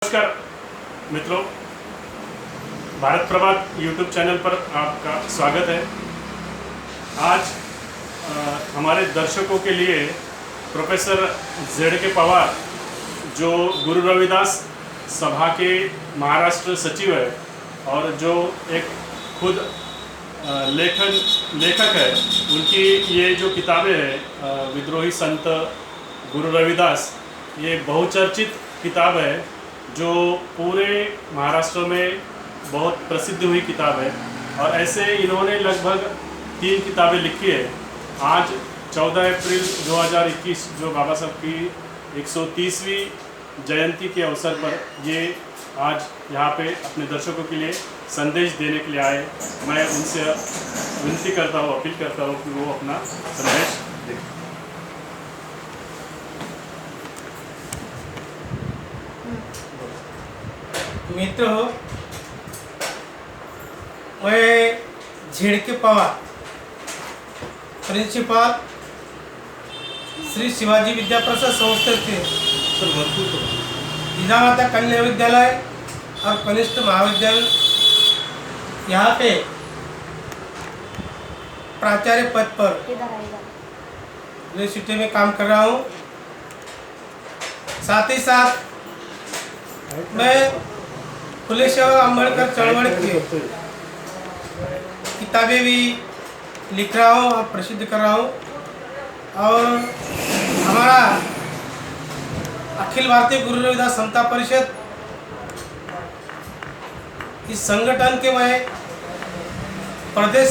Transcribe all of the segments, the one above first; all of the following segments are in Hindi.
नमस्कार मित्रों, भारत प्रभात यूट्यूब चैनल पर आपका स्वागत है। आज हमारे दर्शकों के लिए प्रोफेसर Z.K. पवार, जो गुरु रविदास सभा के महाराष्ट्र सचिव है और जो एक खुद लेखक है, उनकी ये जो किताबें हैं विद्रोही संत गुरु रविदास, ये बहुचर्चित किताब है जो पूरे महाराष्ट्र में बहुत प्रसिद्ध हुई किताब है। और ऐसे इन्होंने लगभग 3 किताबें लिखी है। आज 14 अप्रैल 2021 जो बाबा साहब की 130वीं जयंती के अवसर पर ये आज यहाँ पे अपने दर्शकों के लिए संदेश देने के लिए आए। मैं उनसे विनती करता हूँ, अपील करता हूँ कि वो अपना संदेश दें। मित्र हो, मैं Z.K. पवार, प्रिंसिपल श्री शिवाजी विद्याप्रसाद संस्थेचे जिजामाता कन्या विद्यालय और कनिष्ठ महाविद्यालय यहाँ पे प्राचार्य पद पर यूनिवर्सिटी में काम कर रहा हूँ। साथ ही साथ मैं फुले शाह अम्बेडकर चळवळ की किताबें भी लिख रहा हूँ और प्रसिद्ध कर रहा हूँ। और हमारा अखिल भारतीय गुरु रविदास समता परिषद, इस संगठन के मैं प्रदेश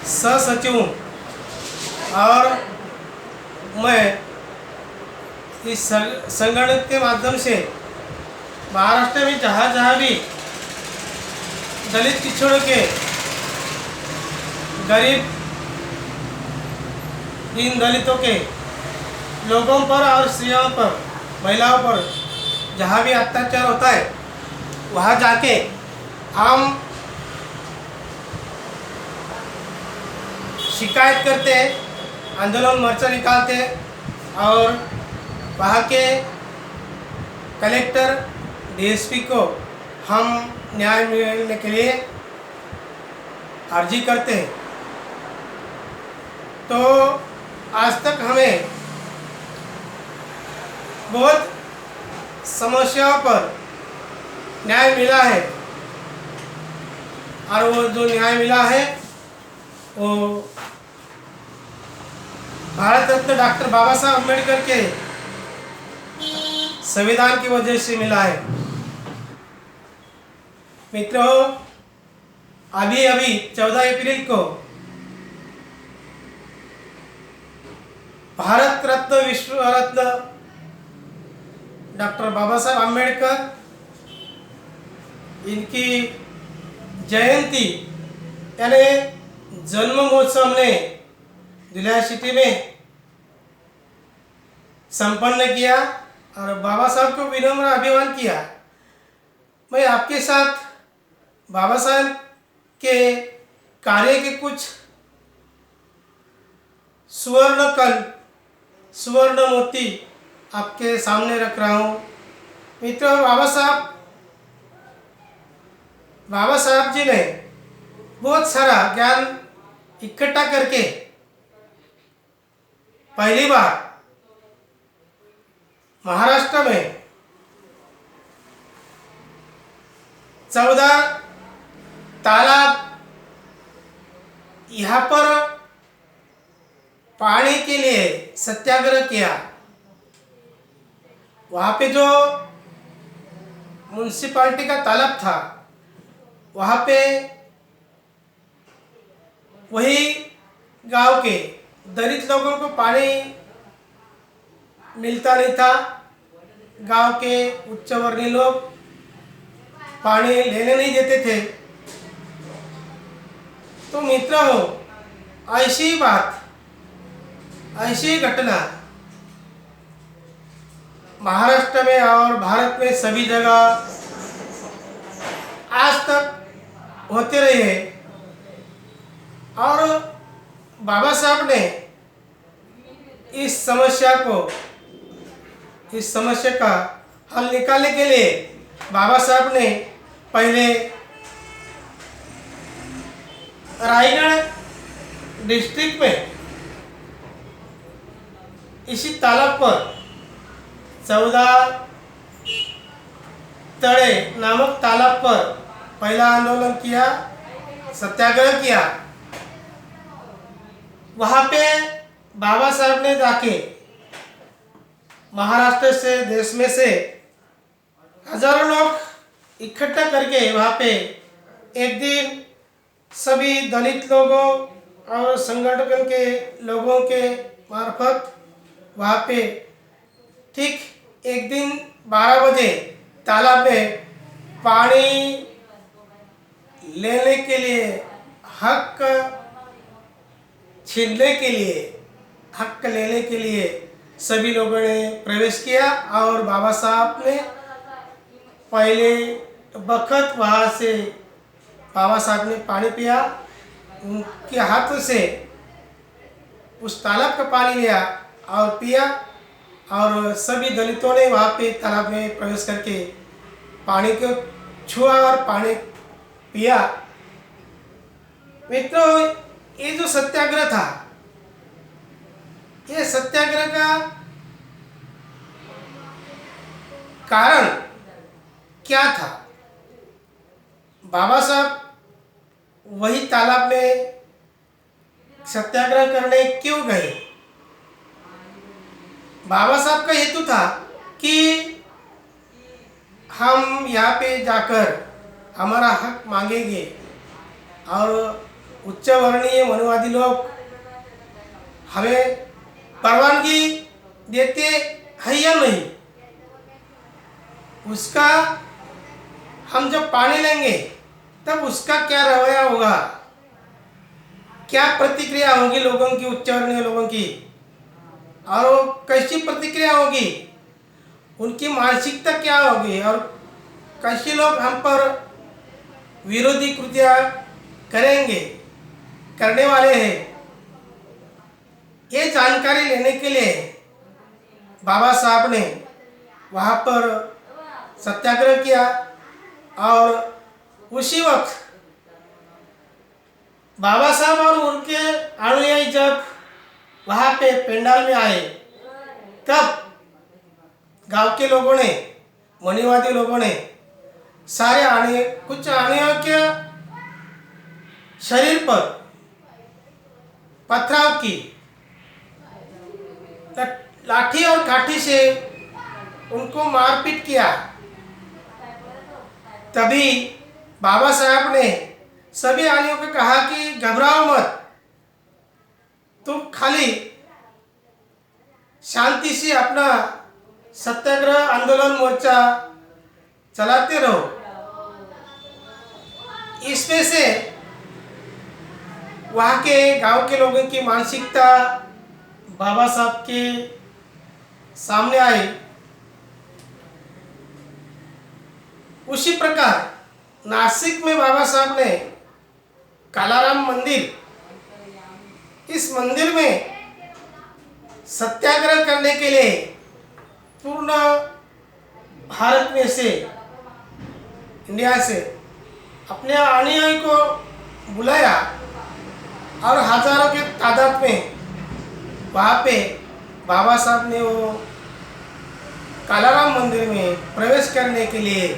सह सचिव हूँ और मैं इस संगठन के माध्यम से महाराष्ट्र में जहाँ भी दलित पिछड़ों के, गरीब दीन दलितों के लोगों पर और स्त्रियों पर, महिलाओं पर जहाँ भी अत्याचार होता है, वहाँ जाके हम शिकायत करते हैं, आंदोलन मोर्चा निकालते हैं और वहाँ के कलेक्टर DSP को हम न्याय मिलने के लिए अर्जी करते हैं। तो आज तक हमें बहुत समस्याओं पर न्याय मिला है और वो जो न्याय मिला है वो भारत रत्न डॉक्टर बाबा साहब अम्बेडकर के संविधान की वजह से मिला है। मित्रों, अभी 14 अप्रैल को भारत रत्न विश्व रत्न डॉक्टर बाबा साहब अम्बेडकर, इनकी जयंती यानी जन्म महोत्सव हमने दिल्ली सिटी में संपन्न किया और बाबा साहब को विनम्र अभिवादन किया। मैं आपके साथ बाबा साहब के कार्य के कुछ सुवर्ण मोती आपके सामने रख रहा हूँ। मित्रों, बाबा साहब जी ने बहुत सारा ज्ञान इकट्ठा करके पहली बार महाराष्ट्र में 14 तालाब यहाँ पर पानी के लिए सत्याग्रह किया। वहाँ पे जो म्युनिसिपालिटी का तालाब था, वहाँ पे वही गांव के दलित लोगों को पानी मिलता नहीं था। गांव के उच्च वर्णीय लोग पानी लेने नहीं देते थे। तो मित्र हो, ऐसी बात, ऐसी घटना महाराष्ट्र में और भारत में सभी जगह आज तक होते रहे हैं। और बाबा साहब ने इस समस्या का हल निकालने के लिए बाबा साहब ने पहले रायगढ़ डिस्ट्रिक्ट में इसी तालाब पर 14 तड़े नामक तालाब पर पहला आंदोलन किया, सत्याग्रह किया। वहाँ पे बाबा साहब ने जाके महाराष्ट्र से, देश में से हजारों लोग इकट्ठा करके वहाँ पे एक दिन सभी दलित लोगों और संगठन के लोगों के मार्फत वहाँ पे ठीक एक दिन 12 बजे तालाब में पानी लेने के लिए, हक छीनने के लिए, हक लेने के लिए सभी लोगों ने प्रवेश किया और बाबा साहब ने पहले वक्त वहाँ से बाबा साहब ने पानी पिया, उनके हाथों से उस तालाब का पानी लिया और पिया और सभी दलितों ने वहाँ पे तालाब में प्रवेश करके पानी को छुआ और पानी पिया। मित्रों, ये जो सत्याग्रह था, ये सत्याग्रह का कारण क्या था? बाबा साहब वही तालाब में सत्याग्रह करने क्यों गए? बाबा साहब का हेतु था कि हम यहाँ पे जाकर हमारा हक मांगेंगे और उच्च वर्णीय मनुवादी लोग हमें परवानगी देते हैं या नहीं, उसका हम जब पानी लेंगे तब उसका क्या रवैया होगा, क्या प्रतिक्रिया होगी लोगों की, उच्च वर्णीय लोगों की, और वो कैसी प्रतिक्रिया होगी, उनकी मानसिकता क्या होगी और कैसे लोग हम पर विरोधी कृत्य करेंगे, करने वाले हैं। ये जानकारी लेने के लिए बाबा साहब ने वहाँ पर सत्याग्रह किया और उसी वक्त बाबा साहब और उनके अनुयायी जब वहाँ पे पंडाल में आए तब गांव के लोगों ने, मनुवादी लोगों ने सारे कुछ अनुयायियों के शरीर पर पथराव की, लाठी और काठी से उनको मारपीट किया। तभी बाबा साहब ने सभी आलियों को कहा कि घबराओ मत, तुम खाली शांति से अपना सत्याग्रह आंदोलन मोर्चा चलाते रहो। इसमें से वहाँ के गांव के लोगों की मानसिकता बाबा साहब के सामने आई। उसी प्रकार नासिक में बाबा साहब ने कालाराम मंदिर, इस मंदिर में सत्याग्रह करने के लिए पूर्ण भारत में से, इंडिया से अपने अनुयायी को बुलाया और हजारों के तादाद में वहाँ पे बाबा साहब ने वो कालाराम मंदिर में प्रवेश करने के लिए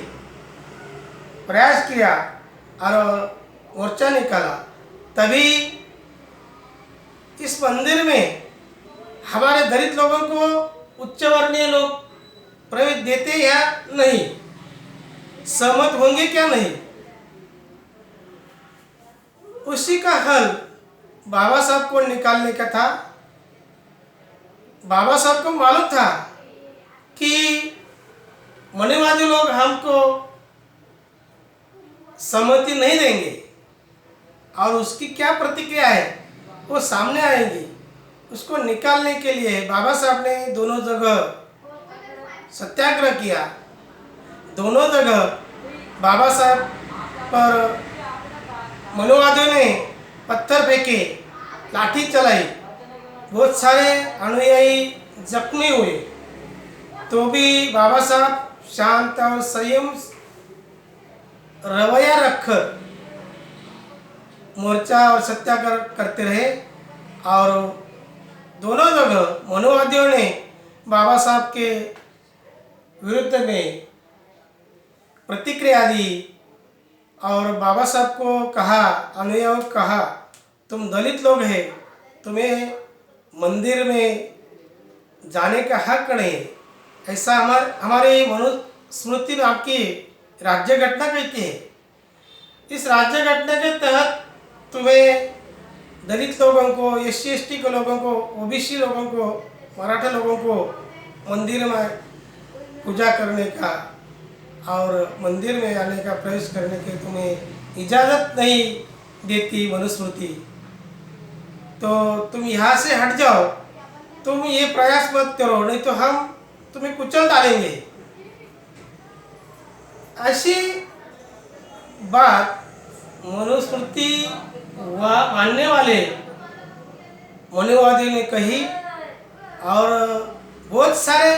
प्रयास किया और मोर्चा निकाला। तभी इस मंदिर में हमारे दलित लोगों को उच्च वर्णीय लोग प्रवेश देते या नहीं, सहमत होंगे क्या नहीं, उसी का हल बाबा साहब को निकालने का था। बाबा साहब को मालूम था कि मनुवादी लोग हमको सहमति नहीं देंगे और उसकी क्या प्रतिक्रिया है वो सामने आएंगी। उसको निकालने के लिए बाबा साहब ने दोनों जगह सत्याग्रह किया। दोनों जगह बाबा साहब पर मनुवादियों ने पत्थर फेंके, लाठी चलाई, बहुत सारे अनुयायी जख्मी हुए। तो भी बाबा साहब शांत और संयम रवैया रखकर मोर्चा और सत्याग्रह करते रहे और दोनों जगह मनुवादियों ने बाबा साहब के विरुद्ध में प्रतिक्रिया दी और बाबा साहब को कहा, अनुयायियों को कहा, तुम दलित लोग हैं, तुम्हें मंदिर में जाने का हक नहीं। ऐसा हमारे मनुस्मृति में आपकी राज्य घटना कहती है। इस राज्य घटना के तहत तुम्हें दलित लोगों को, SC/ST के लोगों को, OBC लोगों को, मराठा लोगों को मंदिर में पूजा करने का और मंदिर में आने का, प्रवेश करने के तुम्हें इजाज़त नहीं देती मनुस्मृति। तो तुम यहाँ से हट जाओ, तुम ये प्रयास मत करो, नहीं तो हम तुम्हें कुचल डालेंगे। ऐसी बात मनुस्मृति मानने वाले मनुवादी ने कही और बहुत सारे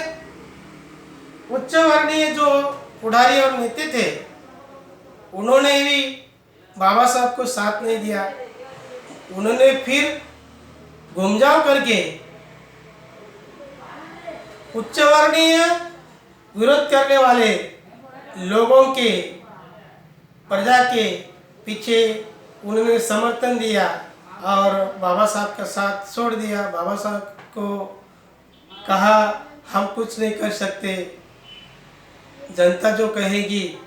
उच्च वर्णीय जो पुढ़ारी और नेता थे, उन्होंने भी बाबा साहब को साथ नहीं दिया। उन्होंने फिर घुमजाव करके उच्च वर्णीय विरोध करने वाले लोगों के, प्रजा के पीछे उन्होंने समर्थन दिया और बाबा साहब का साथ छोड़ दिया। बाबा साहब को कहा, हम कुछ नहीं कर सकते, जनता जो कहेगी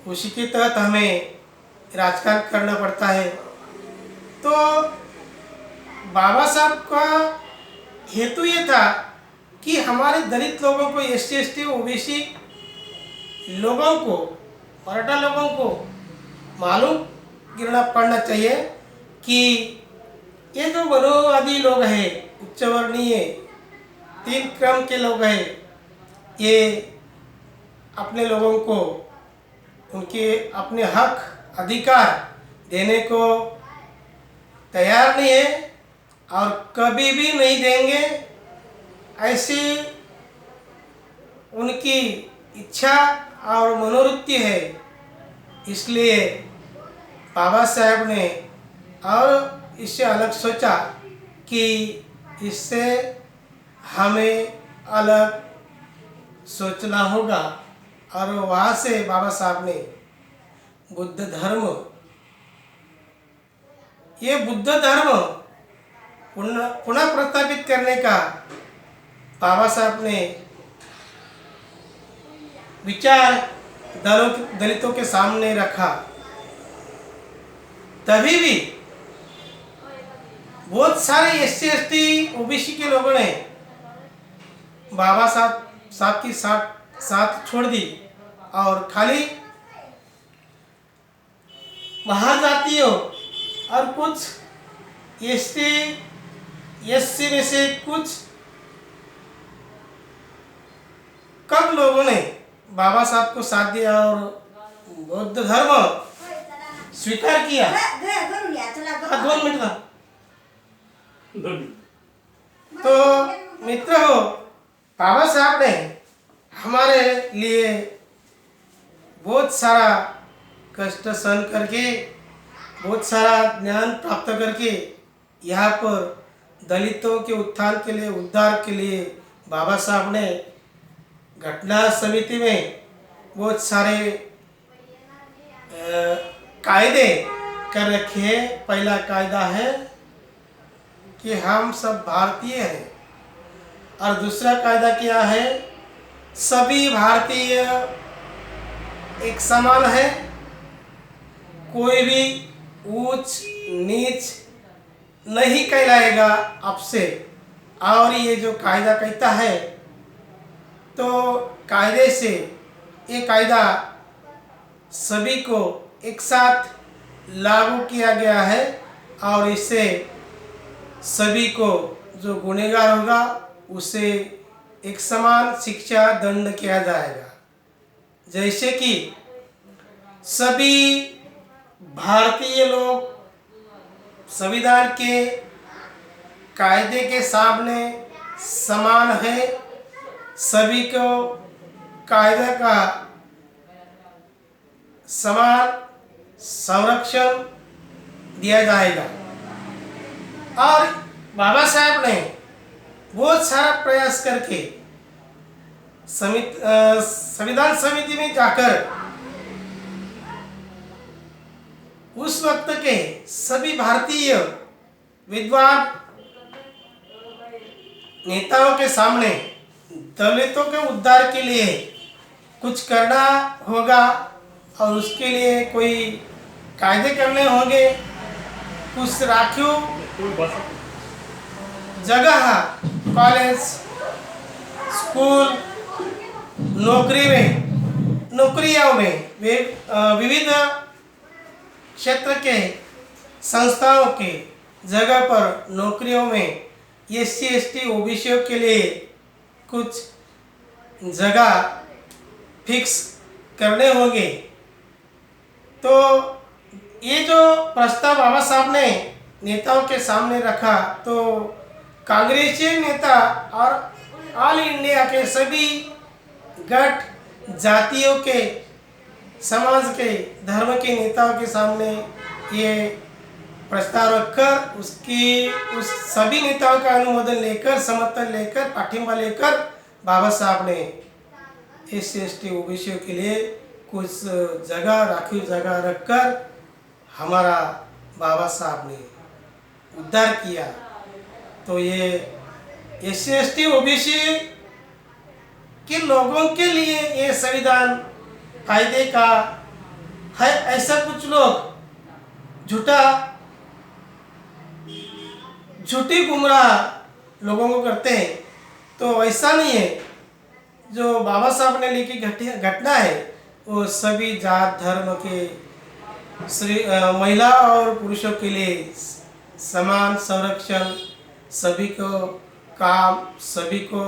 उसी के तहत हमें राजकारण करना पड़ता है। तो बाबा साहब का हेतु ये था कि हमारे दलित लोगों को, SC/ST, OBC लोगों को, मराठा लोगों को मालूम गिरना पड़ना चाहिए कि ये जो मनुवादी लोग हैं, उच्च वर्णीय 3 क्रम के लोग हैं, ये अपने लोगों को उनके अपने हक अधिकार देने को तैयार नहीं है और कभी भी नहीं देंगे। ऐसी उनकी इच्छा और मनोवृत्ति है। इसलिए बाबा साहब ने और इससे अलग सोचा कि इससे हमें अलग सोचना होगा और वहाँ से बाबा साहब ने बुद्ध धर्म, ये बुद्ध धर्म पुनः प्रस्थापित करने का बाबा साहब ने विचार दलितों के सामने रखा। तभी भी बहुत सारे SC/ST, OBC के लोगों ने बाबा साहब की साथ छोड़ दी और खाली महाजातियों और कुछ SC में से कुछ कम लोगों ने बाबा साहब को साथ दिया और बौद्ध धर्म स्वीकार किया। 2 मिनट का। तो मित्र हो, बाबा साहब ने हमारे लिए बहुत सारा कष्ट सहन करके, बहुत सारा ज्ञान प्राप्त करके यहाँ पर दलितों के उत्थान के लिए, उद्धार के लिए बाबा साहब ने घटना समिति में बहुत सारे कायदे कर रखे हैं। पहला कायदा है कि हम सब भारतीय हैं और दूसरा कायदा क्या है, सभी भारतीय एक समान है, कोई भी ऊंच नीच नहीं कहलाएगा आपसे। और ये जो कायदा कहता है, तो कायदे से ये कायदा सभी को एक साथ लागू किया गया है और इससे सभी को जो गुनहगार होगा उसे एक समान शिक्षा दंड किया जाएगा। जैसे कि सभी भारतीय लोग संविधान के कायदे के सामने समान है, सभी को कायदे का समान संरक्षण दिया जाएगा। और बाबा साहब ने बहुत सारा प्रयास करके संविधान समिति में जाकर उस वक्त के सभी भारतीय विद्वान नेताओं के सामने दलितों के उद्धार के लिए कुछ करना होगा और उसके लिए कोई कायदे करने होंगे। कुछ राखियों जगह कॉलेज स्कूल नौकरियों में विविध क्षेत्र के संस्थाओं के जगह पर नौकरियों में SC ST OBC के लिए कुछ जगह फिक्स करने होंगे। तो ये जो प्रस्ताव बाबा साहब ने नेताओं के सामने रखा, तो कांग्रेसी नेता और ऑल इंडिया के सभी गट जातियों के समाज के धर्म के नेताओं के सामने ये प्रस्ताव रखकर उस सभी नेताओं का अनुमोदन लेकर, समर्थन लेकर, पाठिंबा लेकर बाबा साहब ने SC ST OBC के लिए कुछ जगह राखी जगह रखकर हमारा बाबा साहब ने उद्धार किया। तो ये SC ST OBC के लोगों के लिए ये संविधान फायदे का है, ऐसा कुछ लोग झूठी गुमराह लोगों को करते हैं। तो ऐसा नहीं है। जो बाबा साहब ने लिखी घटना है वो सभी जात धर्म के महिला और पुरुषों के लिए समान संरक्षण, सभी को काम, सभी को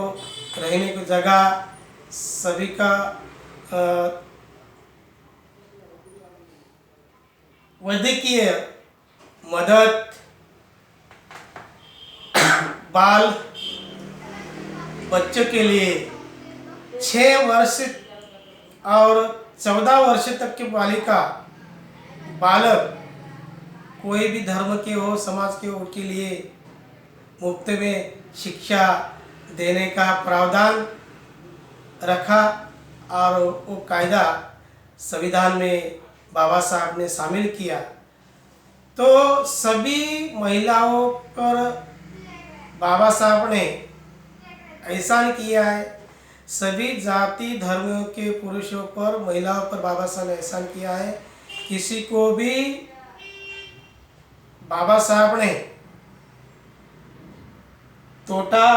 रहने की जगह, सभी का वैद्यकीय मदद, बाल बच्चों के लिए 6 वर्ष और 14 वर्ष तक की बालिका बालक कोई भी धर्म के हो, समाज के हो, उनके लिए मुफ्त में शिक्षा देने का प्रावधान रखा। और वो कायदा संविधान में बाबा साहब ने शामिल किया। तो सभी महिलाओं पर बाबा साहब ने एहसान किया है। सभी जाति धर्मों के पुरुषों पर, महिलाओं पर बाबा साहब ने एहसान किया है। किसी को भी बाबा साहब ने तोटा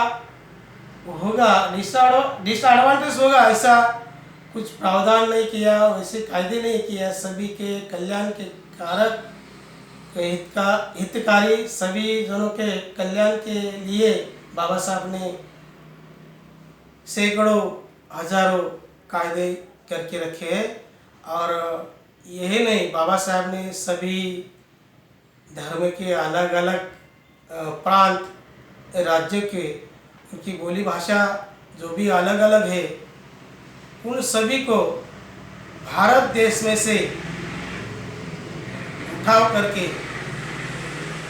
होगा, डिसएडवांटेज होगा, ऐसा कुछ प्रावधान नहीं किया, वैसे कायदे नहीं किया। सभी के कल्याण के कारक, हितकारी, सभी जनों के कल्याण के लिए बाबा साहब ने सैकड़ों हजारों कायदे करके रखे हैं। और यही नहीं, बाबा साहब ने सभी धर्म के अलग अलग प्रांत राज्य के उनकी बोली भाषा जो भी अलग अलग है, उन सभी को भारत देश में से उठाव करके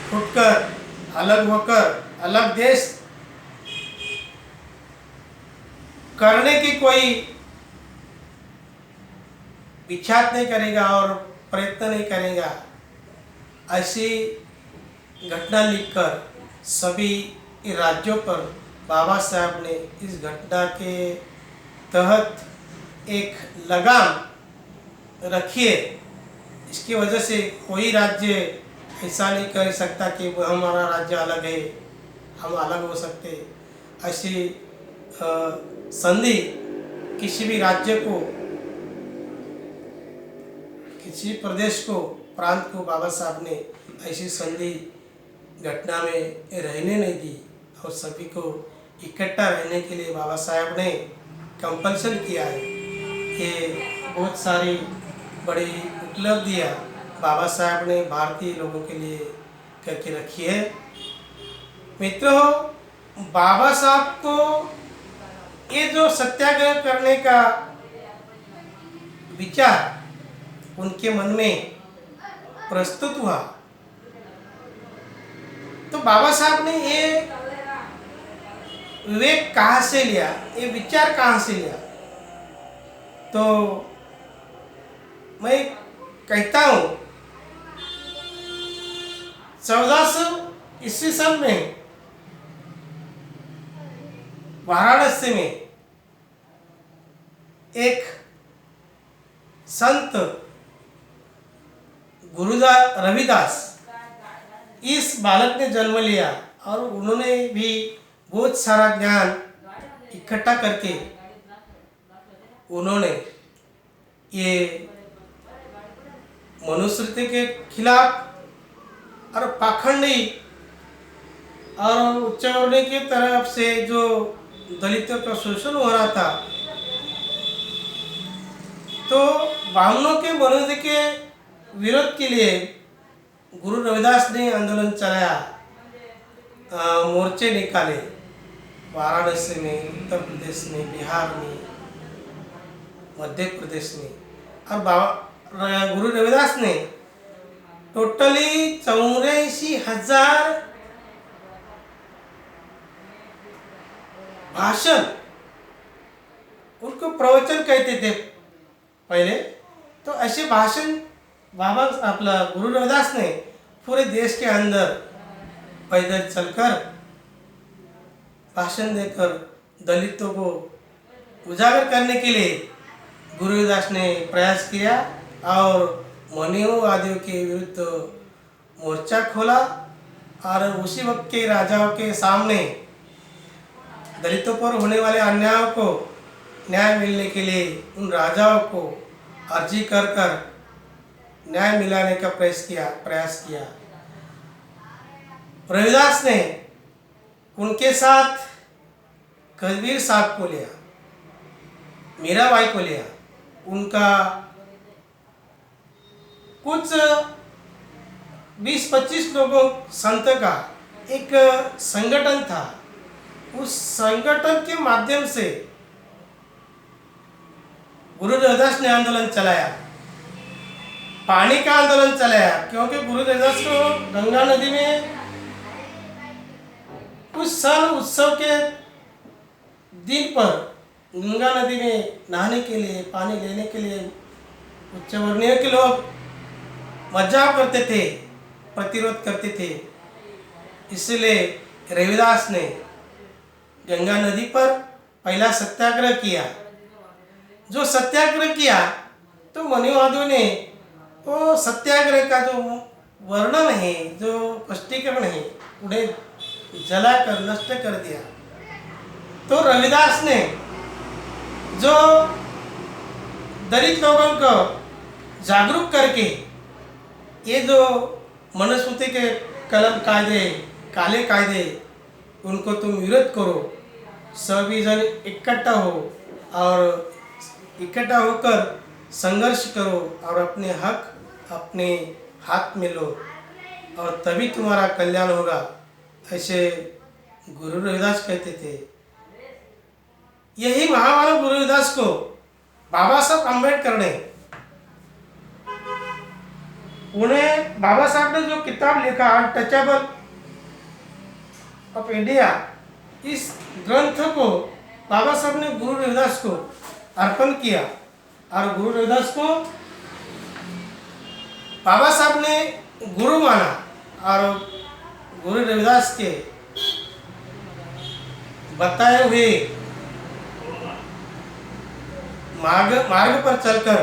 फुटकर अलग होकर अलग देश करने की कोई विचार नहीं करेगा और प्रयत्न नहीं करेगा। ऐसी घटना लिखकर सभी राज्यों पर बाबा साहब ने इस घटना के तहत एक लगाम रखी है। इसकी वजह से कोई राज्य ऐसा नहीं कर सकता कि हमारा राज्य अलग है, हम अलग हो सकते। ऐसी संधि किसी भी राज्य को, किसी प्रदेश को, प्रांत को बाबा साहब ने ऐसी संधि घटना में रहने नहीं दी और सभी को इकट्ठा रहने के लिए बाबा साहब ने कंपल्सन किया है। ये बहुत सारी बड़ी उपलब्धियाँ बाबा साहब ने भारतीय लोगों के लिए करके रखी है। मित्रों, बाबा साहब को ये जो सत्याग्रह करने का विचार उनके मन में प्रस्तुत हुआ। तो बाबा साहब ने ये विवेक कहाँ से लिया, ये विचार कहाँ से लिया? तो मैं कहता हूँ 1400 ईस्वी सन में वाराणसी में एक संत गुरुदास रविदास इस बालक ने जन्म लिया और उन्होंने भी बहुत सारा ज्ञान इकट्ठा करके उन्होंने ये मनुस्मृति के खिलाफ और पाखंडी और उच्च वर्ण की तरफ से जो दलितों का शोषण हो रहा था, तो ब्राह्मणों के मनोदय के विरोध के लिए गुरु रविदास ने आंदोलन चलाया, मोर्चे निकाले वाराणसी में, उत्तर प्रदेश में, बिहार में, मध्य प्रदेश में। और गुरु रविदास ने टोटली 84,000 भाषण, उनको प्रवचन कहते थे पहले, तो ऐसे भाषण बाबा आपला गुरु रविदास ने पूरे देश के अंदर पैदल चलकर भाषण देकर दलितों को उजागर करने के लिए गुरु रविदास ने प्रयास किया और मनुवादियों के विरुद्ध मोर्चा खोला। और उसी वक्त के राजाओं के सामने दलितों पर होने वाले अन्यायों को न्याय मिलने के लिए उन राजाओं को अर्जी कर न्याय मिलाने का प्रयास किया। रविदास ने उनके साथ कबीर साहब को लिया, मीराबाई को लिया। उनका कुछ 20-25 लोगों संत का एक संगठन था। उस संगठन के माध्यम से गुरु रविदास ने आंदोलन चलाया, पानी का आंदोलन चलाया, क्योंकि गुरु रविदास को गंगा नदी में कुछ साल उत्सव के दिन पर गंगा नदी में नहाने के लिए, पानी लेने के लिए उच्च वर्णीय के लोग मजाक करते थे, प्रतिरोध करते थे। इसलिए रविदास ने गंगा नदी पर पहला सत्याग्रह किया। जो सत्याग्रह किया तो मनुवादियों ने वो सत्याग्रह का जो वर्णन है, जो स्पष्टीकरण है, उन्हें जलाकर नष्ट कर दिया। तो रविदास ने जो दलित लोगों को जागरूक करके ये जो मनुस्मृति के कलम कायदे, काले कायदे, उनको तुम विरोध करो, सभी जन इकट्ठा हो और इकट्ठा होकर संघर्ष करो और अपने हक अपने हाथ में लो और तभी तुम्हारा कल्याण होगा, ऐसे गुरु रविदास कहते थे। यही महामानव गुरु रविदास को बाबा साहब अम्बेडकर ने, उन्हें बाबा साहब ने जो किताब लिखा अनटचेबल ऑफ इंडिया, इस ग्रंथ को बाबा साहब ने गुरु रविदास को अर्पण किया। और गुरु रविदास को बाबा साहब ने गुरु माना और गुरु रविदास के बताए हुए मार्ग पर चलकर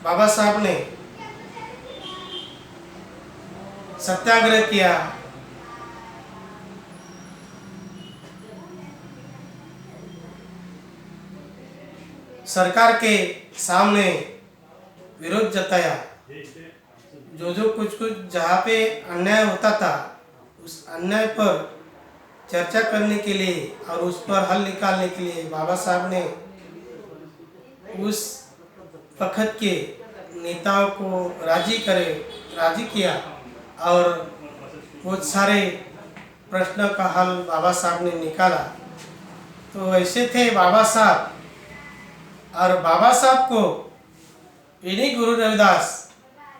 बाबा साहब ने सत्याग्रह किया। सरकार के सामने विरोध जताया। जो कुछ जहाँ पे अन्याय होता था उस अन्याय पर चर्चा करने के लिए और उस पर हल निकालने के लिए बाबा साहब ने उस वक्त के नेताओं को राजी किया और बहुत सारे प्रश्न का हल बाबा साहब ने निकाला। तो ऐसे थे बाबा साहब। और बाबा साहब को इन्हीं गुरु रविदास